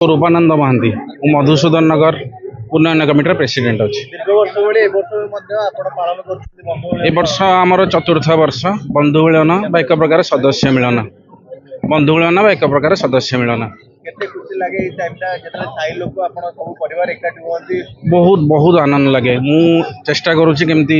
रूपानंद महांती ମୁଁ ମଧୁସୂଦନ ନଗର ଉନ୍ନୟନ କମିଟିର ପ୍ରେସିଡେଣ୍ଟ ଅଛି। ଦୀର୍ଘ ବର୍ଷ ଭଳି ଏ ବର୍ଷ ବି ମଧ୍ୟ ଆପଣ ପାଳନ କରୁଛନ୍ତି ବନ୍ଧୁ ଏ ବର୍ଷ ଆମର ଚତୁର୍ଥ ବର୍ଷ ବନ୍ଧୁ ମିଳନ ବା ଏକ ପ୍ରକାର ସଦସ୍ୟ ମିଳନ। ବନ୍ଧୁ ମିଳନ ବା ଏକ ପ୍ରକାର ସଦସ୍ୟ ମିଳନ। କେତେ ଖୁସି ଲାଗେ ଏଇ ଟାଇମଟା ଯେତେବେଳେ ସାହି ଲୋକ ଆପଣ ସବୁ ପରିବାର ଏକାଠି ହୁଅନ୍ତି? ବହୁତ ବହୁତ ଆନନ୍ଦ ଲାଗେ। ମୁଁ ଚେଷ୍ଟା କରୁଛି କେମିତି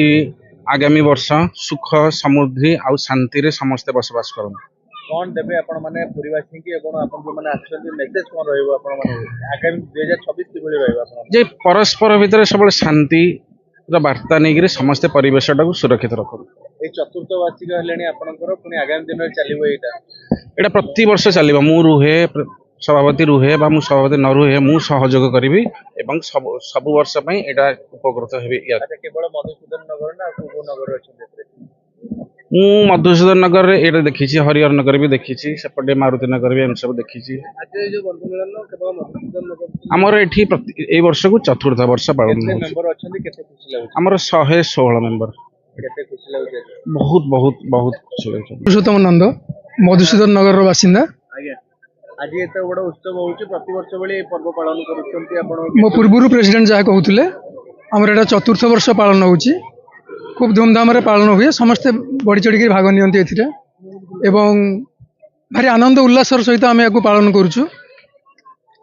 ଆଗାମୀ ବର୍ଷ ସୁଖ ସମୃଦ୍ଧି ଆଉ ଶାନ୍ତିରେ ସମସ୍ତେ ବସବାସ କରନ୍ତୁ। କଣ ଦେବେ ଆପଣ ମାନେ ପୁରୀବାସୀଙ୍କୁ ଏବଂ ଆପଣ ଯୋଉମାନେ ଆସିଛନ୍ତି ମେସେଜ କଣ ରହିବ ଆପଣ ମାନଙ୍କୁ ଆଗାମୀ 2026 କିଭଳି ରହିବ ଆପଣ? ଯେ ପରସ୍ପର ଭିତରେ ସବୁବେଳେ ଶାନ୍ତିର ବାର୍ତ୍ତା ନେଇକରି ସମସ୍ତେ ପରିବେଶଟାକୁ ସୁରକ୍ଷିତ ରଖନ୍ତୁ। ଏଇ ଚତୁର୍ଥ ବାର୍ଷିକ ହେଲେଣି ଆପଣଙ୍କର, ପୁଣି ଆଗାମୀ ଦିନରେ ଚାଲିବ ଏଇଟା? ଏଇଟା ପ୍ରତିବର୍ଷ ଚାଲିବ। ମୁଁ ରୁହେ, ସଭାପତି ରୁହେ ବା ମୁଁ ସଭାପତି ନ ରୁହେ, ମୁଁ ସହଯୋଗ କରିବି ଏବଂ ସବୁ ବର୍ଷ ପାଇଁ ଏଇଟା ଉପକୃତ ହେବି। ଆଚ୍ଛା, କେବଳ ମଧୁସୂଦନ ନଗର ନା ଆଉ କୋଉ ନଗର ଅଛନ୍ତି ଏଥିରେ? ମୁଁ ମଧୁସୂଦନ ନଗରରେ ଏଇଟା ଦେଖିଛି, ହରିହର ନଗର ବି ଦେଖିଛି, ସେପଟେ ମାରୁତି ନଗର ବି ଏମିତି ସବୁ ଦେଖିଛି। ଆଜି ଏଇ ଯୋଉ ବନ୍ଧୁ ମିଳନ କେବଳ ମଧୁସୂଦନ ନଗର ଆମର ଏଠି ଏଇ ବର୍ଷକୁ ଚତୁର୍ଥ ବର୍ଷ ପାଳନ କେତେ ହେଉଛି। ମେମ୍ବର ଅଛନ୍ତି, କେତେ ଖୁସି ଲାଗୁଛି? ଆମର 116 ମେମ୍ବର। କେତେ ଖୁସି ଲାଗୁଛି ଆଜି? ବହୁତ ବହୁତ ବହୁତ ଖୁସି ଲାଗୁଛି। ପୁରୁଷୋତ୍ତମ ନନ୍ଦ, ମଧୁସୂଦନ ନଗରର ବାସିନ୍ଦା। ଆଜ୍ଞା, ଆଜି ଏତେ ବଡ ଉତ୍ସବ ହଉଛି, ପ୍ରତିବର୍ଷ ଭଳି ଏ ପର୍ବ ପାଳନ କରୁଛନ୍ତି ଆପଣ? ମୋ ପୂର୍ବରୁ ପ୍ରେସିଡେଣ୍ଟ ଯାହା କହୁଥିଲେ, ଆମର ଏଇଟା ଚତୁର୍ଥ ବର୍ଷ ପାଳନ ହେଉଛି। ଖୁବ୍ ଧୁମଧାମରେ ପାଳନ ହୁଏ, ସମସ୍ତେ ବଢ଼ି ଚଢ଼ିକି ଭାଗ ନିଅନ୍ତି ଏଥିରେ ଏବଂ ଭାରି ଆନନ୍ଦ ଉଲ୍ଲାସର ସହିତ ଆମେ ୟାକୁ ପାଳନ କରୁଛୁ।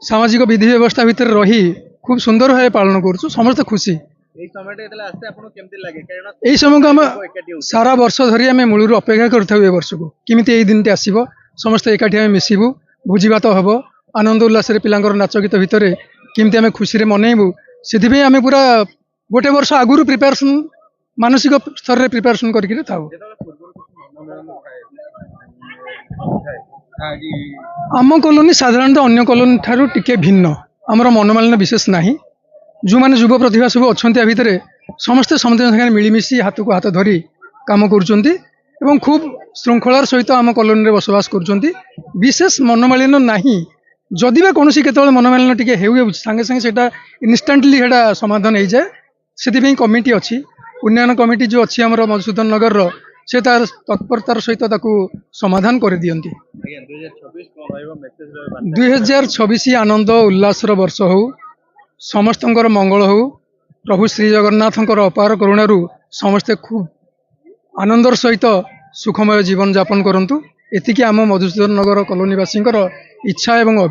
ସାମାଜିକ ବିଧି ବ୍ୟବସ୍ଥା ଭିତରେ ରହି ଖୁବ୍ ସୁନ୍ଦର ଭାବେ ପାଳନ କରୁଛୁ, ସମସ୍ତେ ଖୁସି। ଏଇ ସମୟଟା ଯେତେବେଳେ ଆସେ ଆପଣଙ୍କୁ କେମିତି ଲାଗେ? କାରଣ ଏହି ସମୟକୁ ଆମେ ଏକାଠି ହଉଛୁ। ସାରା ବର୍ଷ ଧରି ଆମେ ମୂଳରୁ ଅପେକ୍ଷା କରିଥାଉ ଏ ବର୍ଷକୁ, କେମିତି ଏଇ ଦିନଟି ଆସିବ, ସମସ୍ତେ ଏକାଠି ଆମେ ମିଶିବୁ, ଭୋଜିଭାତ ହେବ, ଆନନ୍ଦ ଉଲ୍ଲାସରେ ପିଲାଙ୍କର ନାଚ ଗୀତ ଭିତରେ କେମିତି ଆମେ ଖୁସିରେ ମନେଇବୁ, ସେଥିପାଇଁ ଆମେ ପୁରା ଗୋଟେ ବର୍ଷ ଆଗରୁ ପ୍ରିପାରେସନ୍, ମାନସିକ ସ୍ତରରେ ପ୍ରିପାରେସନ୍ କରିକି ଥାଉ। ଯେତେବେଳେ ପୂର୍ବରୁ କିଛି ମନୋନୟନ ଥାଏ, ଆଜି ଆମ କଲୋନୀ ସାଧାରଣତଃ ଅନ୍ୟ କଲୋନୀ ଠାରୁ ଟିକେ ଭିନ୍ନ। ଆମର ମନୋମାଳିନ୍ୟ ବିଶେଷ ନାହିଁ। ଯେଉଁମାନେ ଯୁବ ପ୍ରତିଭା ସବୁ ଅଛନ୍ତି ଆ ଭିତରେ ସମସ୍ତେ ସମସ୍ତଙ୍କ ସାଙ୍ଗରେ ମିଳିମିଶି ହାତକୁ ହାତ ଧରି କାମ କରୁଛନ୍ତି ଏବଂ ଖୁବ୍ ଶୃଙ୍ଖଳାର ସହିତ ଆମ କଲୋନୀରେ ବସବାସ କରୁଛନ୍ତି। ବିଶେଷ ମନୋମାଳିନ୍ୟ ନାହିଁ। ଯଦି ବା କୌଣସି କେତେବେଳେ ମନୋମାଳିନ୍ୟ ଟିକେ ହେଉଯାଉଛି, ସାଙ୍ଗେ ସାଙ୍ଗେ ସେଇଟା ଇନଷ୍ଟାଣ୍ଟଲି ସେଇଟା ସମାଧାନ ହେଇଯାଏ। ସେଥିପାଇଁ କମିଟି ଅଛି, ଉନ୍ନୟନ କମିଟି ଯେଉଁ ଅଛି ଆମର ମଧୁସୂଦନ ନଗରର, ସେ ତାର ତତ୍ପରତାର ସହିତ ତାକୁ ସମାଧାନ କରିଦିଅନ୍ତି। ଆଜ୍ଞା, 2026 କଣ ରହିବ ମେସେଜ ରହିବ? 2026 ଆନନ୍ଦ ଉଲ୍ଲାସର ବର୍ଷ ହେଉ, ସମସ୍ତଙ୍କର ମଙ୍ଗଳ ହେଉ, ପ୍ରଭୁ ଶ୍ରୀ ଜଗନ୍ନାଥଙ୍କର ଅପାର କରୁଣାରୁ ସମସ୍ତେ ଖୁବ୍ ଆନନ୍ଦର ସହିତ ସୁଖମୟ ଜୀବନ ଯାପନ କରନ୍ତୁ। ଏତିକି ଆମ ମଧୁସୂଦନ ନଗର କଲୋନୀବାସୀଙ୍କର ଇଚ୍ଛା ଏବଂ ଅଭିଳାଷ।